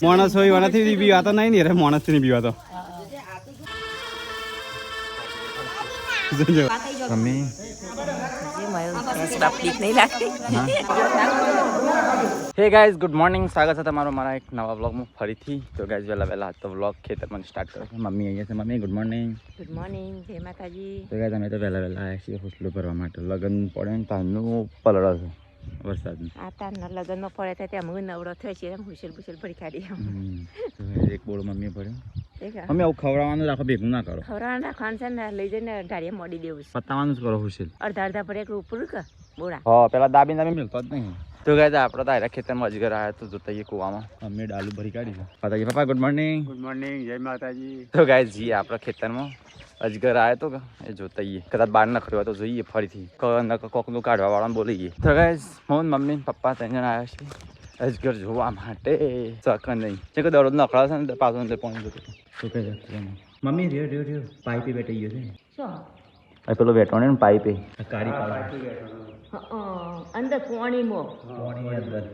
માણસ હોય એનાથી બીવા તો નહીં ને રે માણસ થી બીવા તો mummy hey guys good morning સ્વાગત છે તમારું મારા એક નવા વ્લોગમાં ફરીથી તો ગાઈઝ વહેલા તો વ્લોગ ખેતરમાં સ્ટાર્ટ કરો છો મમ્મી અહીંયા છે મમ્મી ગુડ મોર્નિંગ જય માતાજી તો ગાઈઝ અમે તો વહેલા આવ્યા છીએ હોસ્ટેલ ભરવા માટે લગ્ન પડે ને તારનું પલળો છે વરસાદનું આ તારના લગ્નમાં પડે તો ત્યાં હું નવડો થયો છે એમ હુશેલ ભૂશેલ ભરી કાઢી એક બોળ મમ્મી પડ્યો મમ્મી આવું ખવડાવવાનું રાખો ભેગું ના કરો ખવડાવવાનું રાખવાનું છે ને લઈ જઈને ઢાળીએ મોડી દેવું પતાવવાનું જ કરો હુશેલ અડધા પડે કે ઉપર કે બોડા હા પેલા દાબી મિલતો જ નહીં તો ગાય આપણે તો આયરા ખેતરમાં અજગર આવ્યા તો જોતા એ કુવામાં અમે ડાલુ ભરી કાઢી છે પતાઈએ પપ્પા ગુડ મોર્નિંગ જય માતાજી તો ગાય જઈએ આપણા ખેતરમાં અજગર આવ્યો તો એ જોતાઈએ કદાચ બહાર નખડ્યો તો જોઈએ ફરીથી કોકનું કાઢવા વાળાને બોલીએ તો ગાય હું મમ્મી પપ્પા ત્રણ જણ આવ્યા છે અજગર જોવા માટે ચક નહીં છે કે દરરોજ નખડાશે ને પાછું અંદર પાણી જતું શું કહે છે મમ્મી રહ્યો પાઇપે બેઠી ગયો છે શું પેલો બેઠો ને પાઇપે કાળી પાઇપ અંદર પાણી અંદર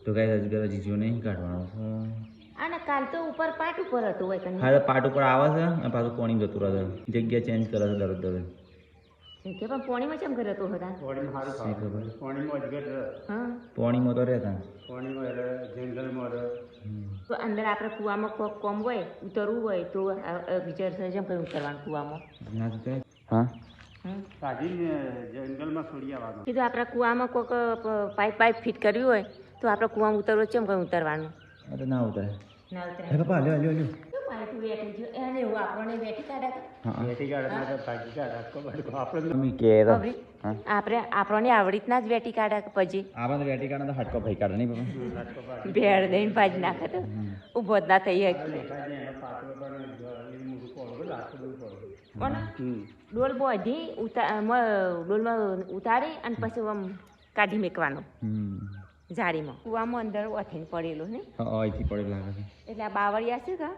તો ગાય અજગર હજી જો નહીં કાઢવાનો છે અને કાલ તો ઉપર પાટ ઉપર હતું હોય કને હા પાટ ઉપર આવે છે અને પાછું પાણી જતું રહે છે જગ્યા ચેન્જ કરે છે દરરોજ કે પણ પાણીમાં કેમ કરે તો હતા પાણીમાં સારું ખબર પાણીમાં અજગર હા પાણીમાં તો રહેતા પાણીમાં એટલે જંગલમાં તો અંદર આપણે કુવામાં કોક કોમ હોય ઉતરવું હોય તો વિચાર છે જેમ કઈ ઉતરવાનું કુવામાં ના તો હા જંગલમાં છોડી આવવાનું કીધું આપણે કુવામાં કોક પાઇપ ફિટ કર્યું હોય તો આપણે કુવામાં ઉતરવું કેમ કઈ ઉતરવાનું અરે ના ઉતરે હે પપ્પા લ્યો આપણે આવડી જ વેટી કાઢે પછી આપણે વેટી કાઢે તો હટકો ભાઈ કાઢે નહીં ભેળ દઈને ભાજી નાખે તો ઉભો જ ના થઈ ડોલ બોધી ડોલમાં ઉતારી અને પછી આમ કાઢી મેકવાનો જાળીમાં કુવામાં અંદર ઓથીને પડેલો ને અહીંથી પડેલો લાગે છે એટલે આ બાવળિયા છે કા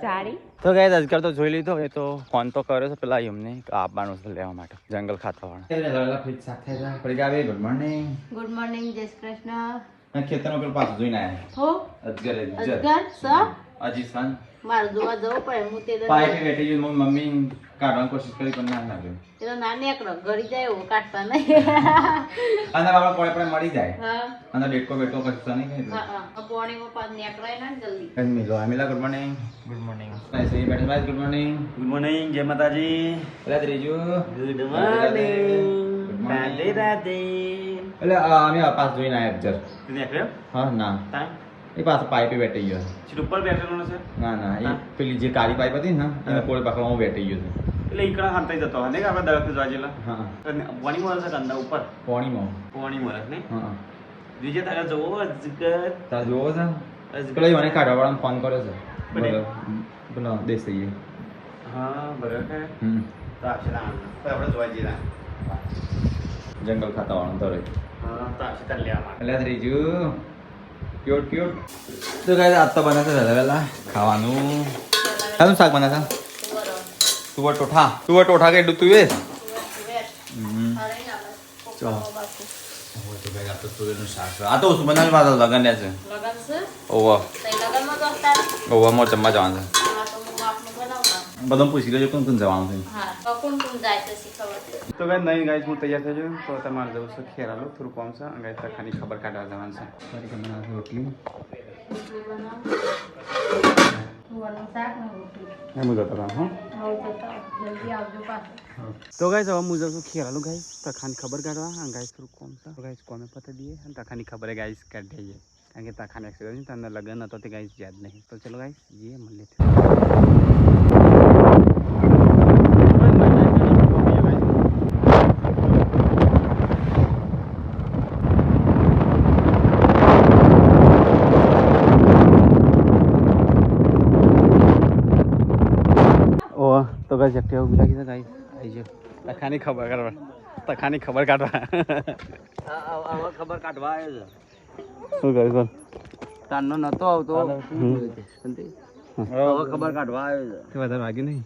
જાળી તો ગાઈસ આજકાલ તો જોઈ લીધો એ તો ફોન તો કર્યો છે પેલા એમને આપવાનું છે લેવા માટે જંગલ ખાતા વાળા ફિટ સાથે છે પડી ગાવે ગુડ મોર્નિંગ જય શ્રી કૃષ્ણ ખેતરમાં પેલું પાછું જોઈને આયા હો અજગર અજી સન માર જોવા જવું પડે હું તે પાઇપે બેઠી ગઈ મમ્મી કાઢવાની કોશિશ કરી પણ ના લાગ્યો એનો નાની એકડો ગળી જાય એવું કાઢતા નહીં અને બાબા કોળે પડે મરી જાય હા અને ડેટકો બેટકો કશું નહીં કે હા પાણીમાં પાદ નીકળાય ના જલ્દી કઈ મિલો આમિલા ગુડ મોર્નિંગ નાઈસ બેઠા ભાઈ ગુડ મોર્નિંગ જય માતાજી અલા ત્રીજુ ગુડ મોર્નિંગ રાધે રાધે એટલે અમે પાસ જોઈને આયા જર નીકળ્યો હા ના એ પાછો પાઇપે બેઠી ગયો છે ઉપર બેઠેલો છે ના એ પેલી જે કાળી પાઇપ હતી ને એને કોળે પકડવામાં બેઠી ગયો છે એટલે ઈકડા હાંતાઈ જતો હને કે આપણે દળક જોજેલા હા પાણી મોર છે કંદા ઉપર પાણી મોર ને હા બીજે તારે જોવો અજગર તારે જોવો છે પેલા મને કાઢવા વાળાને ફોન કર્યો છે બોલો દેશ થઈએ હા બરાબર તો આપણે જોવા જઈએ જંગલ ખાતા વાળો તો હા તો આપણે તાર લેવા એટલે ત્રીજું ક્યુટ તો ગાઈસ આજ તો બને છે વહેલા ખાવાનું શાનું શાક બને છે તુવર ટોઠા કે તું એ ચો તો ગાઈસ આ તો તુવેરનું શાક આ તો શું બનાવે મારા લગન છે ઓવા મોર જમવા જવાનું છે બધું પૂછી લેજો કોણ જવાનું છે તો ગાઈસ નહીં ગાઈસ હું તૈયાર થઈ ગયો તો તમારે જવું છે ખેરાલો થોડું કામ છે ગાઈસ તખાની ખબર કાઢવા જવાનું છે ફરી કે બનાવશે રોટલી તો ગાઈસ હવે હું જઉં છું ખેરાલો ગાઈસ તખાની ખબર કાઢવા ગાઈસ થોડું કામ છે તો ગાઈસ કોમે પતા દઈએ અને તખાની ખબર ગાઈસ કાઢી દઈએ કારણ કે તખાને એક્સિડન્ટ તને લગન હતો તે ગાઈસ યાદ નહીં તો ચલો ગાઈસ જઈએ મળીએ તો ગાઈસ એકટી ઉભી રાખી છે ગાઈસ આવી છે તખાની ખબર કાઢવા આવા ખબર કાઢવા આવ્યો છે શું ગાઈસ બોલ તારનો નતો આવતો હવે ખબર કાઢવા આવ્યો છે કે વધારે વાગી નહીં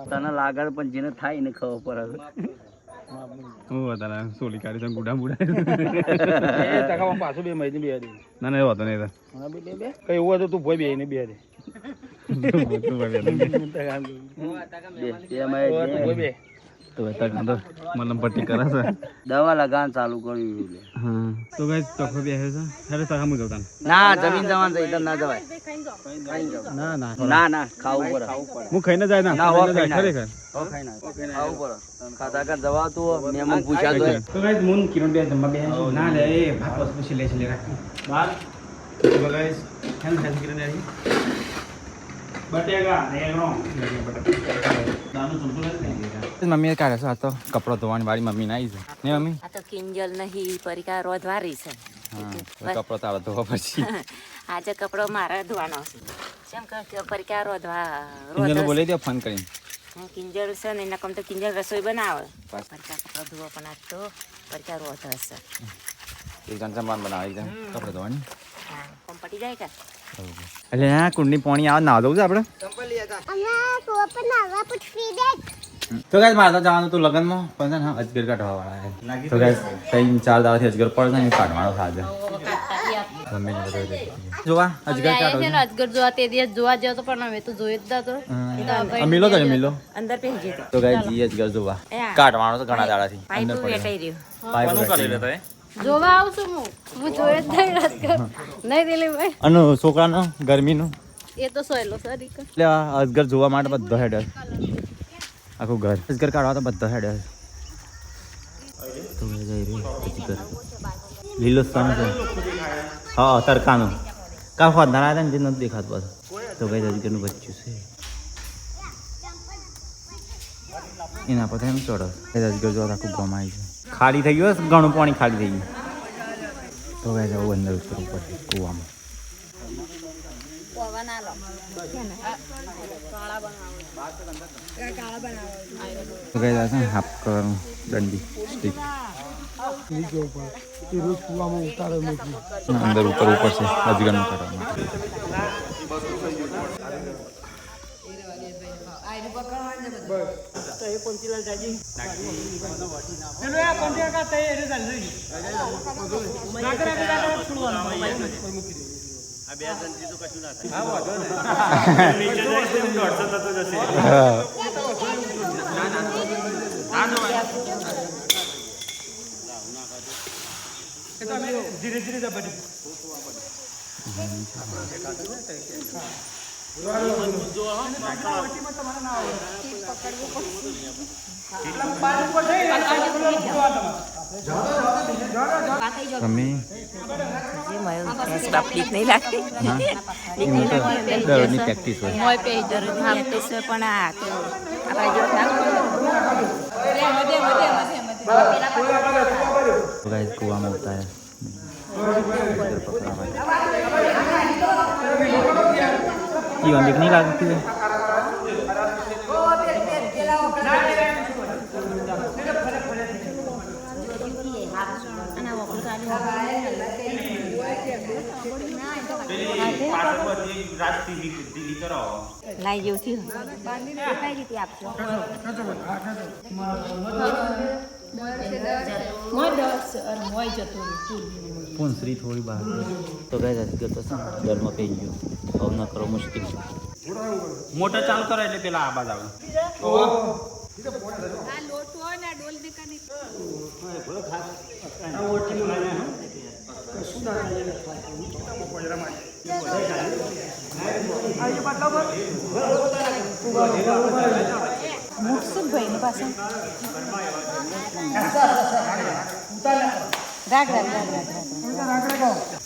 તને લાગે પણ જેને થાય ને ખબર પડે તારા સોલી કાઢી તો ગુડા બુડા પાછું 2 મહિને બે ના ના વાતો નહીં કઈ એવું હોય તો તું ભોય બે ને બે મલમ પટ્ટી કરે છે દવા લગાન ચાલુ કર્યું હા તો ગાઈસ તખો બેસે છે અરે તખા મુ જતા ના જમીન જવાન છે ઇધર ના જવાય ના ના ના ના ખાવું પડે હું ખાઈને જાય ના ખાઈને જાય ખરેખર ખાવું પડે ખાતા કા જવા તો મેમન પૂછા તો ગાઈસ મુન કિરણ બે જમવા બે ના લે એ ભાપસ પૂછી લે છે લે રાખી બાર તો ગાઈસ હેન હેન કિરણ આવી બટેગા નેગરો દાનું સંતુલન નહીં મમ્મીએ કાઢે છે આ તો કપડો ધોવાની વાળી મમ્મી ના આવી છે ને મમ્મી આ તો કિંજલ નહીં પરિકા રોધવારી છે હા કપડો તારો ધોવા પછી આજે કપડો મારે ધોવાનો છે કેમ કે પરિકા રોધવા કિંજલ બોલાવી દે ફોન કરીને કિંજલ છે ને એના કમ તો કિંજલ રસોઈ બનાવે પરિકા કપડો ધોવા પણ આજ તો પરિકા રોધ હશે એક જણ સામાન બનાવે એકદમ કપડો ધોવાની હા કોમ પટી જાય કે એટલે ના કુંડની પાણી આવે ના દઉં છે આપણે તો ગાઈસ મારે તો જવાનું હતું લગનમાં પણ છે ને અજગર કાઢવા વાળા તો ગાઈસ 3-4 દાડાથી અજગર પડે છે કાઢવાનો સાજે જોવા અજગર કાઢો અજગર જોવા તે દિવસ જોવા જાવ તો પણ અમે તો જોઈ જ તો મિલો તો મિલો અંદર પહેજે તો ગાઈસ જી અજગર જોવા કાઢવાનો છે ઘણા દાડાથી પાઇપ વેટાઈ રહ્યો પાઇપ કરી લેતો જોવા આવશું હું જોઈ જ નહીં અજગર નહીં દિલીપભાઈ અને છોકરાનો ગરમીનું એ તો સોયલો સરી એટલે અજગર જોવા માટે બધો હેડ આખું ઘર અજગર કાઢવા તો બધો હેડ તો અજગર લીલો સ્થાન છે હા તરકાનું કાફા ધરા હતા ને જે નથી દેખાતું પાછું તો કઈ અજગરનું બચ્ચું છે એના પર એમ ચડો એ અજગર જોવા આખું ગમાય છે ખાલી થઈ ગયું ઘણું પાણી ખાલી થઈ ગયું તો કઈ જવું અંદર ઉતરવું પડે કૂવામાં તો કઈ જશે હાફ કરવાનું દંડી સ્ટીક અંદર ઉતરવું પડશે અજગરનું કરવાનું ધીરે ધીરે મમ્મી બાપલીક નહીં લાગતી દરરોજની પ્રેક્ટિસ હોય મોય પે ઈધર પ્રેક્ટિસ પણ આ આપણા જો तो गाइस कुआं में होता है ये दिख नहीं लगती है લાઈ જેવું થયું કઈ રીતે આપશો पूंसरी थोड़ी बाहर तो गाइस अजगर तो डर में पी गयो अब ना करो मुश्किल मोटर चालू करे એટલે પેલા આ બાજ આવે આ લોટ હોય ને ડોલ ને કની ભાઈ ની પાસે રાગ રાગ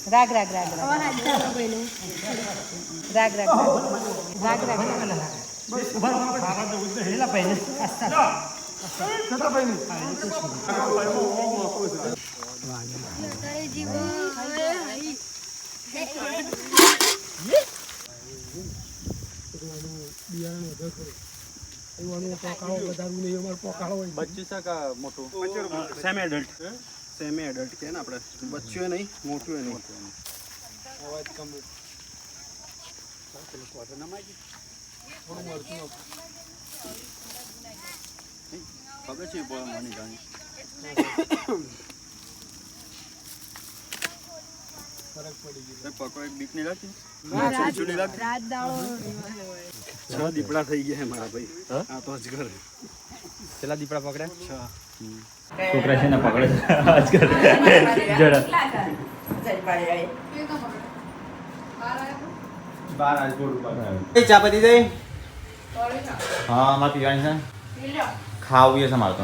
રાગ રાગ રાગ રાગ રાગ રાગ રાગ રાગ રાગ રાગ બચ્ચું છે કે મોટું સેમી એડલ્ટ કે ને આપણે બચ્ચું નહીં મોટું નહીં અવાજ કમ ખબર છે બોલ મની જાણી ફરક પડી ગયો પકો એક બીક નહીં લાગતી રાત દાડો 6 દીપડા થઈ ગયા મારા ભાઈ આ તો અજગર કેટલા દીપડા પકડ્યા 6 છોકરા છે ને પકડે અજગર જરા બાર આજ બોલ એ ચા પતી દે હા માં પીવાની છે ખાવું છે મારે તો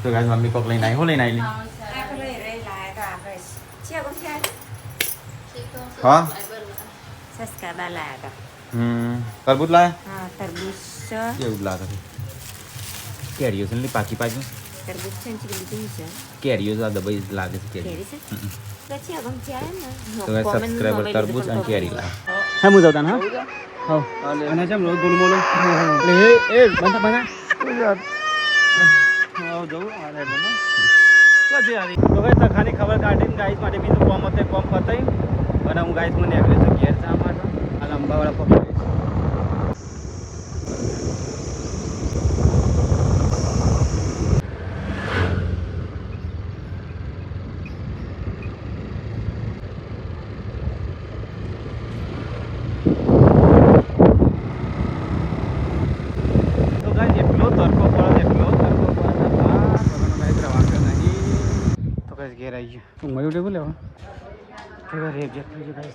તો ગાઈસ મમ્મી કોક લઈને આવી હો લઈને આવી હા સસ્કા લાયા હતા તરબૂચ લાયા હા તરબૂચ છે એવું જ લાગે છે કેરીઓ છે ને પાકી પાકી તરબૂચ છે ને લીધું છે કેરીઓ તો આ દબાઈ લાગે છે કેરી કેરી છે પછી આગમ ચાલે ને તો સબસ્ક્રાઇબર તરબૂચ અને કેરી લાવ હા હું જતા હા હા અને જેમ રોજ બોલું બોલું એ બના બના હા જવું આરે બના ક્યાં છે યાર તો ભાઈ તખાની ખબર કાઢીને ગાઈસ માટે બીજું કોમ હતું કોમ પતાઈ અને હું ગાઈસ મને નીકળ્યો છું ઘેર ચા માટે આ લંબાવાળા પકડી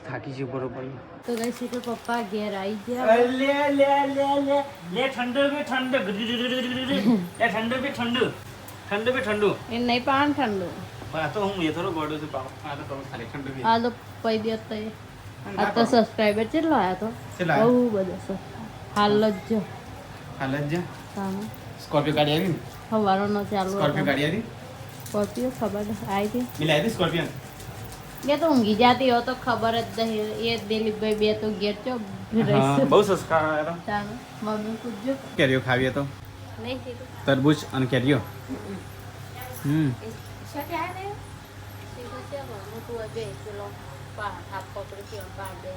થાકી છે બરોબર તો ગાઈસ કે પપ્પા ઘેર આવી ગયા લે લે લે લે લે ઠંડુ બે ઠંડુ લે ઠંડુ બે ઠંડુ ઠંડુ બે ઠંડુ એ નહીં પાણ ઠંડુ આ તો હું એ થોડો ગોડો છું પાવ આ તો ખાલી ઠંડુ બે આ તો પૈ દે તો આ તો સબસ્ક્રાઇબર કેટલો આયા તો કેટલા બહુ બધો છે હાલ જ જો હાલ જ સામે સ્કોર્પિયો ગાડી આવી ને હવારો નો ચાલુ સ્કોર્પિયો ગાડી આવી સ્કોર્પિયો ખબર આવી હતી મિલાઈ હતી સ્કોર્પિયો મેં તો ઊંઘી જાતી હો તો ખબર જ નહીં એ દિલીપભાઈ બે તો ઘેર ચો બહુ સસ્તા આવ્યા ચાલો મમ્મી પૂછજો કેરીઓ ખાવીએ તો નહીં કીધું તરબૂચ અને કેરીઓ શકે આ ને સીધું છે હું તું બે કિલો હાફ પકડી કે પાંચ બે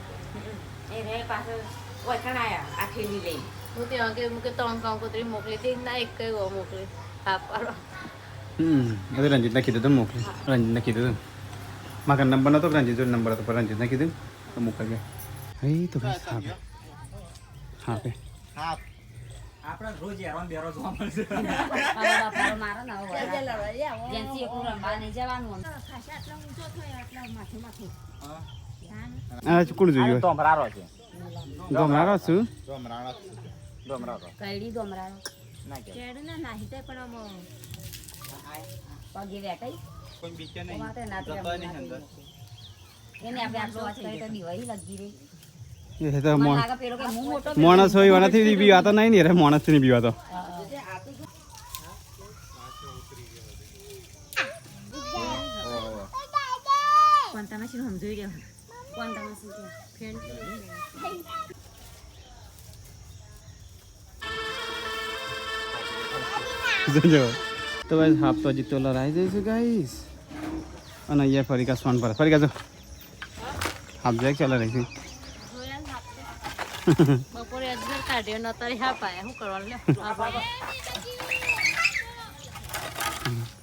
એ રે પાછો વચન આયા આ થેલી લઈ હું ત્યાં કે મૂકે ત્રણ કંકોત્રી મોકલી હતી ના એક કઈ મોકલી હાફ પાડો રંજીતને કીધું તો મોકલી રંજીતને કીધું હતું મારા નંબર નતો રંજીત જોડે નંબર હતો પણ રંજીતને કીધું તો મોકલી ગયા હઈ તો બસ હા હા બે આપણે રોજ યાર બેરો જોવા મળશે મારો ના હોય જેનથી એકલું રંબા નહીં જવાનું ખાસા આટલો ઊંચો થયો આટલા માથે માથે આ કોણ જોયું તોમરારો છે ગમરારો છું તોમરારો કઈડી ગમરાનો ના કે કેડ ના નાહી તે પણ આમ પગે વેટાઈ કોઈ બીકે માતે નાતે એને આપણે આટલો વાત કરી તો દિવાળી લગી રહી એ તો મને લાગે પેલો કે હું મોટો માણસ હોય એનાથી બીવા તો નહીં ને રે માણસથી નહીં બીવા તો કોણ તમે શું સમજી રહ્યો કોણ તમે શું ફ્રેન્ડ જો તો ગાઈસ હાફ તો હજી તો લડાઈ જઈશું ગાઈસ અને અહીંયા ફરી કા સોન પર ફરી કા જો હાફ જાય ચાલે રહીશું બપોરે અજગર કાઢ્યો ન તારી હા પાયા શું કરવાનું લે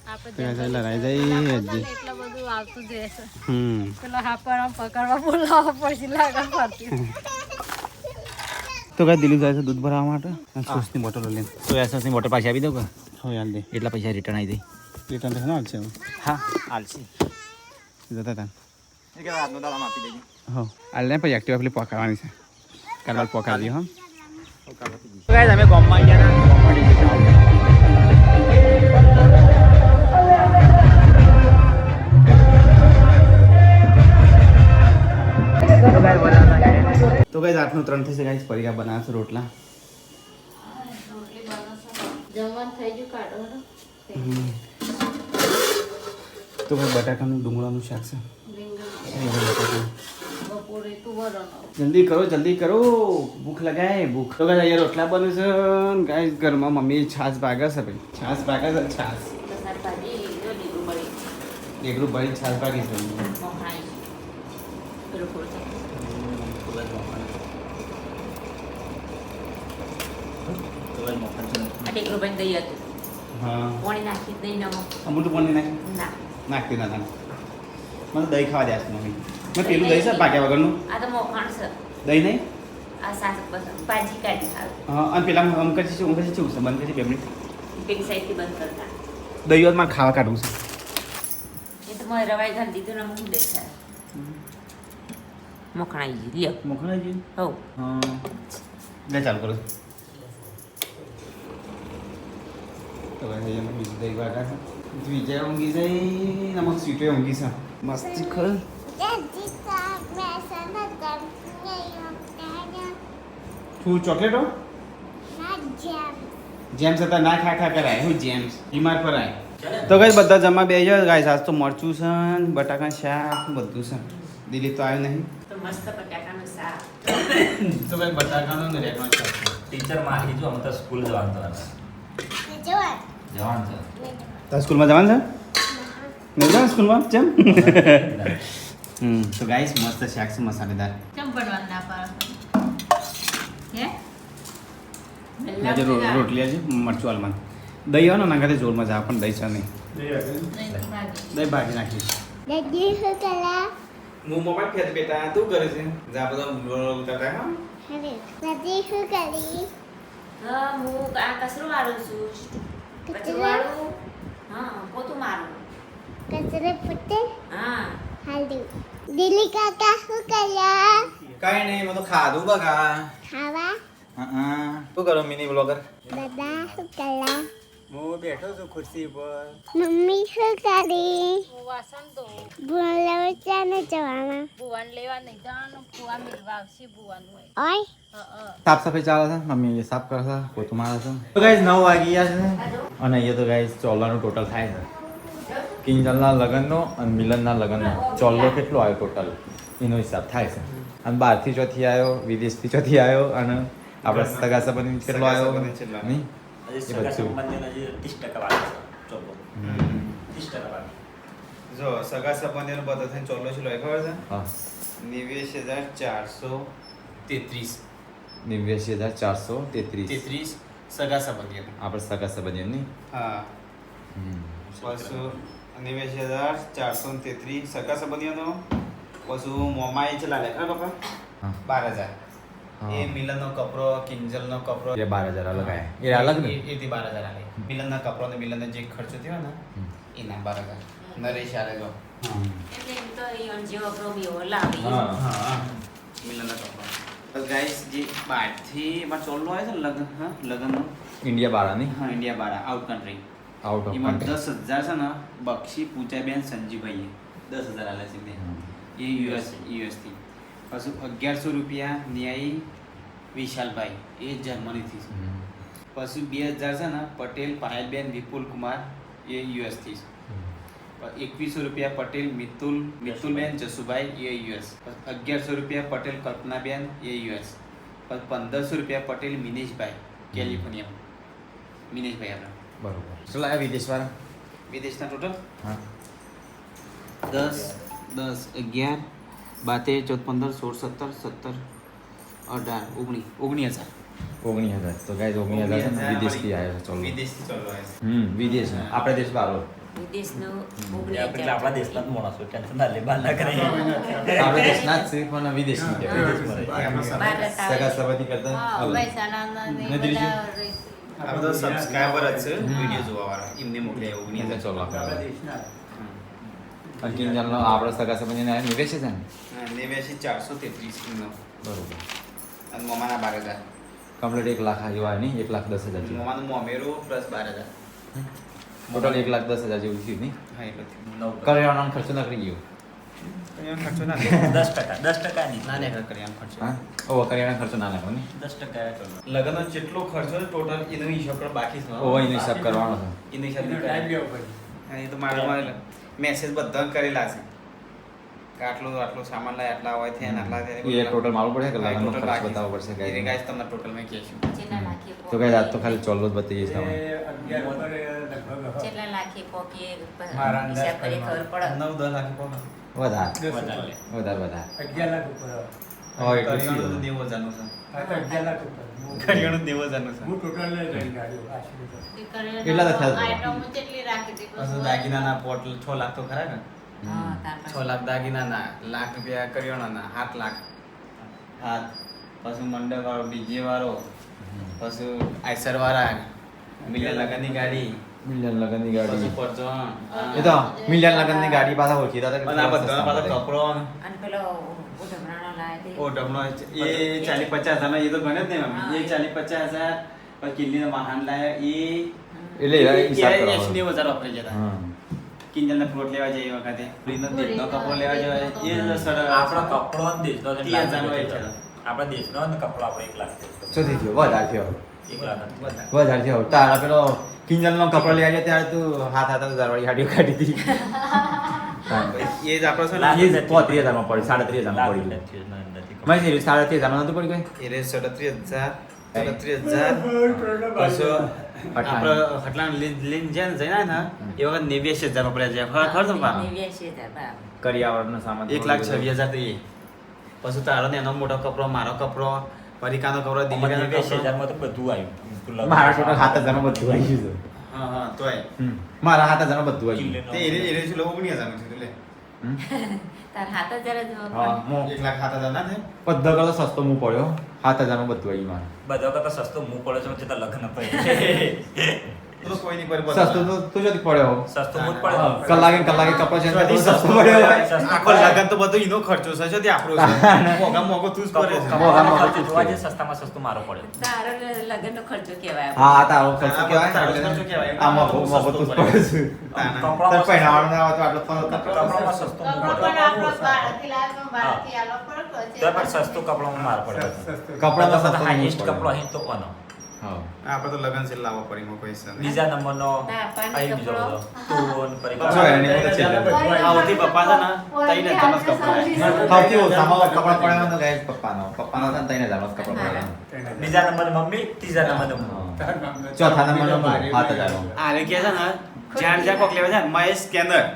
આપણે લડાઈ જાય હજી એટલું બધું આવતું જ રહેશે હમ પેલા હાપણ પકડવા બોલાવવા પડશે લાગા ફરતી તો ગાઈસ દિલીપ જાય છે દૂધ ભરાવવા માટે અને સોસની બોટલો લઈને તો એસની બોટલ પાછી આપી દઉં કે હવે હાલ દે એટલા પૈસા રિટર્ન આવી દે રિટર્ન તો હાલ છે હા હાલશે જતા તા એ કે રાતનો દાડા આપી દેજે હો હાલ ને પછી એક્ટિવા પેલી પકાવવાની છે કાલ પકાવી દઈએ હા તો ગાઈસ અમે ગામમાં ગયા ના તો ગાઈસ 8:03 થશે ગાઈસ પરિકા બનાવશે રોટલા જમવાનું થઈ ગયું કાઢો તો ભાઈ બટાકાનું ડુંગળાનું શાક છે બપોરે તું વરણ જલ્દી કરો ભૂખ લગાય ભૂખ તો ગાઈસ અહીંયા રોટલા બને છે ગાઈસ ઘરમાં મમ્મી છાશ ભાગે છે ભાઈ છાશ ભાગે છે છાશ એકરું ભરી છાશ ભાગી છે આ ટેકરો ભાઈ દહીં હતું હા પાણી નાખી દહીં નમક અમૂલ પાણી નાખ ના નાખતી ના મને દહીં ખાવા દે મમ્મી મેં પેલું દહીં છે પાક્યા વગરનું આ તો મોખાણ છે દહીં નહીં આ સાસ બસ ભાજી કાઢી ખાવ હા અને પેલા આમ કરી છે ઊંઘ છે શું છે બંધ કરી 2 મિનિટ પેલી સાઈડથી બંધ કરતા દહીં હોત મારે ખાવા કાઢવું છે એ તો મારે રવાઈ ઘાલી દીધું ને હું દેખાય મોખણ આવી ગયું લ્યો મોખણાજી હો હા લે ચાલુ કરો તો ભાઈ એમાં બીજું દહીં વાટા છે વિજય ઊંઘી જઈ નમક સ્વીટે ઊંઘી છે મસ્તી ખર શું ચોકલેટો જેમ્સ હતા ના ખા ખા કરાય હું જેમ્સ બીમાર પડાય તો ગાઈસ બધા જમવા બે જાય ગાઈસ આજ તો મરચું છે ને બટાકા શાક બધું છે દિલીપ તો આવ્યો નહીં તો મસ્ત બટાકાનું શાક તો ભાઈ બટાકાનો ને રેટનો શાક ટીચર મારી જો અમે તો સ્કૂલ જવાનું જવાનું છે તાર સ્કૂલમાં જવાનું છે નહીં જવાનું સ્કૂલમાં કેમ તો ગાઈસ મસ્ત શાક છે મસાલેદાર કેમ બનવાનું ના પાડો હે આજે રોટલી આજે મરચું હાલમાં દહીં હોય ને નાખા જોર મજા આવે પણ દહીં છે નહીં દહીં ભાગી નાખી હું મોબાઈલ ફેર બેટા તું કરે છે જા બધા ઉતારતા હા હા હું આ કચરો વાળું છું કચરો વાળું હા પોતું મારું હા દિલ્હી કાકા શું કર્યા કાંઈ નહીં મેં તો ખાધું બગા ખાવા હા શું કરો મિની બ્લોગર દાદા શું કર્યા હું બેઠો છું ખુરશી પર મમ્મી શું કરી વાસણ તો બોલાવે ચાને જવાના ભુવાન લેવા નહીં જવાનું ભુવા મેળવા આવશે ભુવાનું હોય ઓય સાફ સફાઈ ચાલે છે મમ્મી એ સાફ કરે છે પોતું મારે છે તો ગાઈસ 9 વાગી ગયા છે અને અહીંયા તો ગાઈસ ચોલ્લાનું ટોટલ થાય છે કિંજલના લગ્નનો અને મિલનના લગ્નનો ચોલ્લો કેટલો આવ્યો ટોટલ એનો હિસાબ થાય છે અને બહારથી ચોથી આવ્યો વિદેશથી ચોથી આવ્યો અને આપણે સગા સંબંધી કેટલો આવ્યો નહીં એ બધું જો સગા સંબંધીનો બધો થઈને ચોલ્લો છે ખબર છે હા 89,433 89,433 સગા સંબંધીઓ આપણે સગા સંબંધીઓ નહીં હા 89,433 સગા સંબંધીઓનો પછી મોમાએ ચલા લે પપ્પા 12,000 એ મિલનનો કપરો કિંજલનો કપરો એ 12,000 અલગ આયા એ અલગ ને એથી 12,000 આલે મિલનના કપરો ને મિલનનો જે ખર્ચો થયો ને એના 12,000 નરેશ આલે જો એટલે એમ તો ઈવન જેવો પ્રોબ્લેમ લાવી હા મિલનના કપરો બસ ગાઈસ જે બહારથી માં ચોલ્લો આવે છે ને લગન હા લગનનો ઇન્ડિયા બાળા નહીં હા India bar out country out of એમાં 10,000 છે ને બક્ષી પૂજાબેન સંજીભાઈએ 10,000 આલે છે એ યુએસ થી પછી 1,100 રૂપિયા ન્યાયી વિશાલભાઈ એ જર્મનીથી છે પછી 2,000 છે ને પટેલ પાયલબેન વિપુલ કુમાર એ યુએસ થી છે 2,100 રૂપિયા પટેલ મિતુલબેન જસુભાઈ એ યુએસ 1,100 રૂપિયા પટેલ કલ્પનાબેન એ યુએસ પછી 1,500 રૂપિયા પટેલ મિનેશભાઈ કેલિફોર્નિયા મિનેશભાઈ આપણે બરોબર ચલો આ વિદેશવાળા વિદેશના ટોટલ હા 10 11 12 14 15 16 17 18 19,000 19,000 તો ગાઈસ 19,000 છે ને વિદેશથી આવ્યો છે ચોલ્લો વિદેશથી ચાલુ આવે વિદેશ આપણે દેશ બારો વિદેશનો આપણા દેશના જ માણસો ટેન્શન ના લે બહાર ના કરે આપણે દેશના જ છે પણ વિદેશની સગા સંબંધી કરતા અલગ મહેસાણાના ને ને દિલ્હી? બધા રહી. આ બધા સબસ્ક્રાઇબર જ છે વિડિયો જોવા વાળા એમને મોકલે 19,000 ચોલ્લો આપણે અને કિંજલનો આપણે સગા સંબંધીને આ નિવેશ છે ને 89,433 નો બરોબર અને મોમાના 12,000 કમ્પ્લીટ 1 લાખ જેવા નહીં 1,10,000 જેવું મોમાનું મોમેરો પ્લસ 12,000 ટોટલ 1,10,000 જેવું થયું નહીં હા એટલે કરિયાણાનો ખર્ચો ના કરી ગયો કરિયાણો ખર્ચો ના 10% નહીં ના ને કરિયાણો ખર્ચો હા ઓ કરિયાણા ખર્ચો ના લાગો નહીં 10% લગનનો જેટલો ખર્ચો છે ટોટલ એનો હિસાબ કરો બાકી છે ઓ એનો હિસાબ કરવાનો છે એનો હિસાબ હા એ તો મારે મેસેજ બધા કરેલા છે કે આટલો સામાન લાય આટલા હોય છે ને આટલા એ ટોટલ માલવું પડે કે લગનનો ખર્ચ બતાવવો પડશે એ ગાઈસ ગાઈસ તમને ટોટલ મેં કહેશું જેટલા લાખે તો ગાઈસ આજ તો ખાલી ચોલ્લો જ બતાવીએ છીએ તમને જેટલા લાખે પોકીએ હિસાબ કરી ખબર પડે 9-10 લાખ પર વધારે 10 લાખ. વધારે હા, એટલે જ કરિયાણું કીધું. 90,000 નું છે. આ તો 11 ટોટલ. કરિયાણું 90,000 નું છે. હું ટોટલ લઈ જઈને ગાડીઓ આશરે તો. કેટલા તો થયા? આઈટમો કેટલી રાખી હતી પાછું દાગીનાના પોટ 6 લાખ તો ખરા ને હા, તાર 6 લાખ દાગીનાના, લાખ રૂપિયા કરિયાણાના, 7 લાખ હાથ, પછી મંડપ વાળો, ડીજે વાળો, પછી આઈસર વાળા, મિલિયન લગનની ગાડી, મિલિયન લગનની પછી ગાડી. પરચોણ, એ તો મિલિયન લગનની ગાડી પાછા ઓળખીતા હતા કે અને આ બધા પાછા કપડો, અને પેલો ઉઢમણાનો લાય તે ઓ ડમણો એ 40-50 હજાર, એ તો ગણે જ નહીં મમ્મી. એ 40-50 હજાર, પછી કિલ્લીનો વાહન લાયા એટલે એવા હિસાબ કરવા. 80-90 હજાર વાપરી જતા. હા. કિંજલને ફ્રૂટ લેવા જાય એ વખતે ફ્રીનો દેશનો કપડો લેવા જાય એ જ આપણો કપડો અને દેશનો જ 30,000 નો એક છે. આપણા દેશનો અને કપડો આપણે 1 લાખ શું થઈ ગયું? વધારે થયો. 1 લાખ જ. બધા. વધારે થયો. તારા પેલો કિંજલનો કપડો લેવા ગયા ત્યારે તું હાથ હાથ હજારવાળી ગાડીઓ કાઢી હતી. એ જ આપણો છે ને લાખ એ જ 33,000 માં પડી, 33,000 માં લાખ પડી. નથી, નથી. મારી સહેલી 33,000 માં નહોતું પડી ગઈ? એ રે 37,000 પછી આપણે હટલાણ લઈને જઈને ને એ વખત 89,000 વાપર્યા છે. ખર્ચ પાછો 89,000 બરાબર. કરિયાવરનો સામાન 1,26,000 તો એ. પછી તારો ને એનો મોટો કપડો, મારો કપડો, પરીકાનો કપડો, અમારે દિલીપનો કપડો. 20,000 માં તો બધું આવ્યું. મારા ટોટલ 7,000 માં બધું આવી ગયું છે. હા હા તોય મારા 7,000 માં બધું આવી ગયું. તે એ રે લોકો 19,000 નું થયું લે. તાર 7,000 જ હા, હું 1,07,000 ના થાય? બધા કરતા સસ્તો હું પડ્યો. 7,000 માં બધું આવી ગયું મારે. બધા કરતા સસ્તો હું પડે છે છતાં લગ્ન પડે. તો કોઈ નહીં પર સસ્તો તો તું જતી પડ્યો. સસ્તો હું જ પડે. કલાકે કપડા છે સ્વાદી સસ્તો પડ્યો. આખો લગન તો બધું એનો ખર્ચો છે જો તે આપણો છે. મોંઘા મોંઘો તું જ કરે છે. કપડાનો ખર્ચો જોવા જઈએ, સસ્તામાં સસ્તો મારો પડે. તારો લગ્નનો ખર્ચો કહેવાય. હા, તારો ખર્ચો તારો કહેવાય. ખર્ચો કહેવાય. આ મોંઘો તું જ પડે છે. તાર પહેરાવાનું ના હોય તો આટલો ફરક ના પડે. કપડામાં સસ્તો હું પડે. તો પણ સસ્તો કપડામાં મારો પડે. કપડામાં સસ્તો હાઈએસ્ટ પડે. કપડો અહીં તો કોનો? હા. આપણે તો લગન છે લાવવા પડી એમાં પૈસા નહીં. બીજા નંબરનો અહીં બીજો બધો તુન જો પરિવાર. એની બધે છેલ્લે. આવતી પપ્પા છે ને તઈને જમસ કપડા. સૌથી ઓછામાં કપડા પડ્યા તો ગાય પપ્પાનો. પપ્પાનો થાય ને 3,000 માં કપડા પડ્યા. બીજા નંબર મમ્મી, ત્રીજા નંબર હું. ચોથા નંબરનો હું, 7,000 માં. આરે કે છે ને જ્યાં જ્યાં કોક લેવા જાય ને,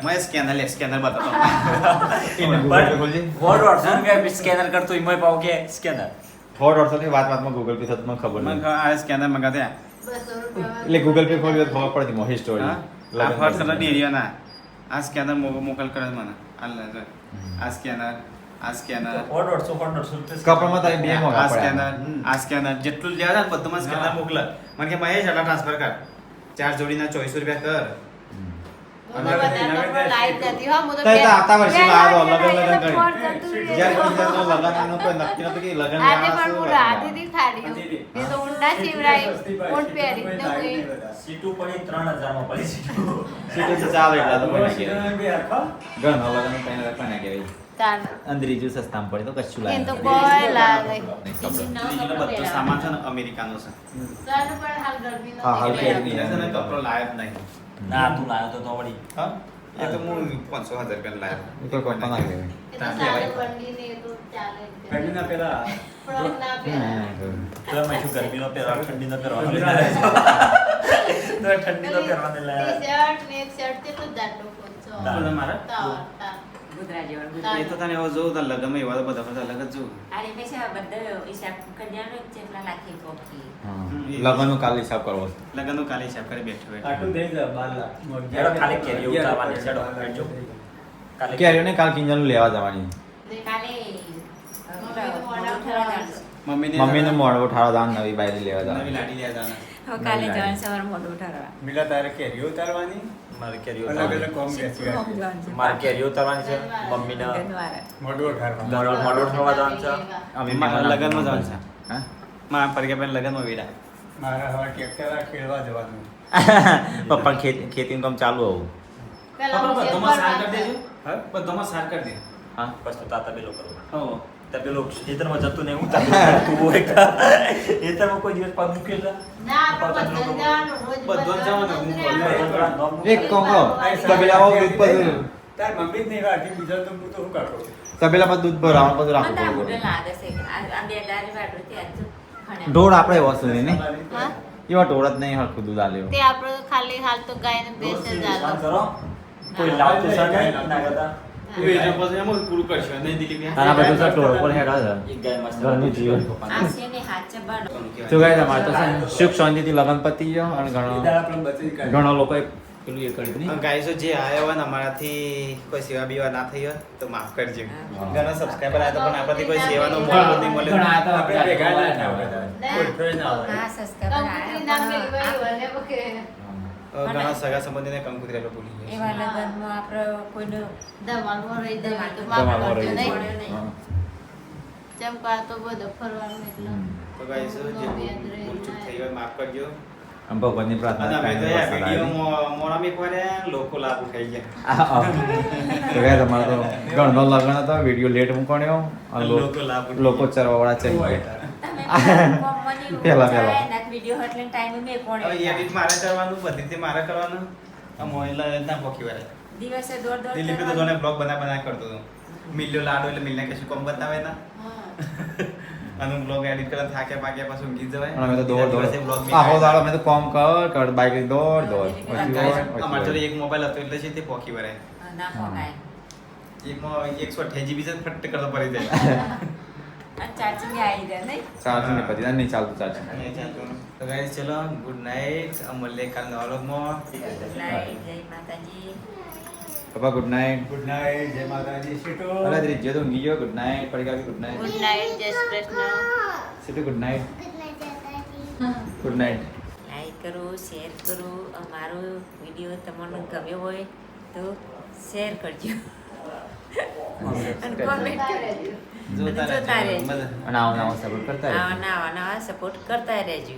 મહેશ સ્કેનર લે સ્કેનર બતાવો. Google Pay ખોલજે. વોર્ડ 100 રૂપિયા સ્કેનર કરતો એમાં પાવ કે સ્કેનર. 100 ની વાતમાં Google Pay થતું મને ખબર મને નથી. આ સ્કેનર મંગાતે. એટલે Google Pay ખોલ્યું તો ખબર પડતી મોહી સ્ટોરી. આ ફર્સ્ટ કલર ની એરિયા ના આ સ્કેનર મોકલ કરે છે મને. આ સ્કેનર વોર્ડ 100 રૂપિયા કપડામાં તારી બે મોંઘા પડ્યા. આ સ્કેનર જેટલું લેવા જાય ને બધુંમાં સ્કેનર મોકલે. મને કે મહેશ આટલા ટ્રાન્સફર કર. 4 જોડીના 2400 રૂપિયા કર. તઈ તો આવતા વર્ષે લાવ્યો લગન કરી. જ્યારે કિંજલનો લગન એનો કોઈ નક્કી નતું કે લગન સીટુ પડી 3,000 માં પડી સીટુ. સીટો તો ચાલે એટલા તો કોઈ ના કહેવાય. ઘરનો લગન કઈ ના કોઈ ના કહેવાય. અંદરીજુ સસ્તામાં પડે તો કશું લાગે. બીજું બધું સામાન છે ને અમેરિકાનો છે. હા, હાલ પહેરી બીજા છે ને કપડો લાયો જ નહીં. ના તું લાયો તો વળી. હા? એ તો હું 500,000 રૂપિયા લાયો. એ તો પપ્પા ના કહેવાય. પહેલીના પેલા તો એમાં શું ગરમીનો પહેરવા, ઠંડીનો પહેરવાનો તો ઠંડીનો પહેરવાને લાયા. બધા મારા? ગુજરાત જેવા એ ગુજરાત. તો તને એવો જોઉં તો લગનમાં એવા તો બધા બધા અલગ જ જોઉં. અરે પૈસા બધા હિસાબ કન્યાનો જેટલા લાખી કોકી. લગનનો કાલ હિસાબ કરવો છે. લગનનું કાલે હિસાબ કરી બેઠો બેઠો. આટલું દઈ દે 12 લાખ. હેડો ખાલી કેરીઓ ઉતારવાની છે, હેડો, હેડજો. કાલે કેરીઓ ને કાલ કિંજલનું લેવા જવાની. કાલે મમ્મીને મોડો ઠાળો દાન નવી બાયરી લેવા નવી જવાની. લાડી લેવા જવાના. કાલે જવાનું સવાર મોડું ઉઠાડવા. મિલા તારે કેરીઓ ઉતારવાની મારે કેરીઓ અલગ ઉતારવાની. અલગ કોમ બેસી મારે કેરીઓ ઉતારવાની છે, મમ્મીને મોઢું ઉઠાડવાનું. મોડો થવા જવાનું છે. અમે મારા લગનમાં જવાનું છે. હા? મારા પરિગાબેન લગનમાં વેડા. મારા હવે ટ્રેક્ટર ખેડવા જવાનું. પપ્પા ખેતીનું કામ ચાલુ આવું. બધોમાં સાર કરી દેજો. હા? બધોમાં સાર કરી દે. હા? બસ તો તાતા પેલો કરો. હો. તા પેલો ખેતરમાં જતું નહીં, ઉતારતું હોય કા. ખેતરમાં કોઈ દિવસ પગ મૂકેલા? બધો જ જવાનું હું બોલું. એક કોંગો તબેલામાં દૂધ બધું તાર મમ્મી જ નહીં રાખી બીજા તો હું તો શું કરતો. તબેલામાં દૂધ ભરાવાનું બધું રાખવું મને પડે. મોઢે લાગે છે આ બે દારી વાટો ત્યાં જ ખણે. ઢોળ આપણે વસ્તુ નહીં ને હા? એવા ઢોળ જ નહીં હરખું દૂધ આલ્યો. તે આપણે ખાલી હાલ તો ગાયને ભેંસ જ સ્નાન આલો. કરો. કોઈ લાવતું છે નહીં, ના કરતા. પછી એમ પૂરું કરશું નહીં દિલીપ તારા બધું સર ટોળ પર હેડા છે એક ગાય મસ્ત ઘરનું જીવન આ છે ને હાચે બનો તો ગાય તમારે તો છે ને સુખ શાંતિથી લગન પતી ગયો અને ઈદાર આપણે બચી કાઢી. ઘણા લોકોએ પેલું એ કર્યું નહીં ગાઈસો જે આયા હોય ને અમારાથી કોઈ સેવા બીવા ના થઈ હોય તો માફ કરજો ઘણા સબસ્ક્રાઈબર આવ્યા પણ આપણાથી કોઈ સેવાનો મોકો નહીં મળ્યો ઘણા હતા આપણે ભેગા ના થયા બધા. ઓળખ્યો ના હોય. હા સસ્કા ઘણા સગા સંબંધીને કંકુતરેલો ભૂલી ગયા એવા લગનમાં આપણે કોઈનો દવામાં રહી દવા તો દવામાં રહી નહીં જાય. હા. જેમ કા તો બધો ફરવાનું એટલે તો ગાઈસો જે ભૂલ ચૂક થઈ હોય માફ કરજો આમ ભગવાનની પ્રાર્થના અને અમે તો કાંઈ આ વરસાદ આવે. વિડીયો મોરામી પડે લોકો લાભ ઉઠાઈ ગયા આ, આ. તો ગાય તમારે તો ઘણનો લગન હતો વિડીયો લેટ મૂકણ્યો અને લોકો લાભ ઉઠાઈ લોકો ચરવાવાળા ચડી ગયા પેલા પહેલા. વિડિયો એટલે ટાઈમ મે કોણે હવે એડિટ મારે કરવાનું બધી રીતે મારે કરવાનું આ મોઈલા ના પોકી વાળે દિવસે દોડ દિલીપે તો જોને બ્લોગ બના કરતો હતો મિલ્યો લાડો એટલે મિલને કશું કોમ બતાવે ના અને બ્લોગ એડિટ કરવા થાકે પાકે પાછું ઊંઘી જવાય પણ અમે તો દોડ દોડ બ્લોગ આખો દાડો અમે તો કોમ કર બાઈક લઈને દોડ દોડ પછી દોડ, પછી અમાર જોડે દોડ. એક મોબાઈલ હતો એટલે છે તે પોકી વળે ના પોકાય એકમાં 128 GB છે ફટ કરતો પડી જાય અને ચાર્જિંગ આવી જાય નહીં ચાર્જિંગ ને પછી નહીં ચાલતું ચાર્જિંગ અને ચાલતું તો ગાઈસ ચલો ગુડ નાઈટ અમૂલ્ય કાલ નવા વ્લોગમાં લાઈ જય માતાજી પપ્પા ગુડ નાઇટ ગુડ નાઇટ, જય માતાજી, સીટુ. અરે ત્રીજો તો ઊંઘી ગયો ગુડ નાઇટ પડી ગયો ગુડ નાઇટ ગુડ નાઇટ જય Shri Krishna situ good night good night like કરો શેર કરો અમારો વિડીયો તમને ગમ્યો હોય તો શેર કરજો અને કોમેન્ટ કરજો જોતા જોતા રહેજો રહેજો. બધા અને આવો નવો સપોર્ટ કરતા રહેજો. આવા નવા સપોર્ટ કરતા રહેજો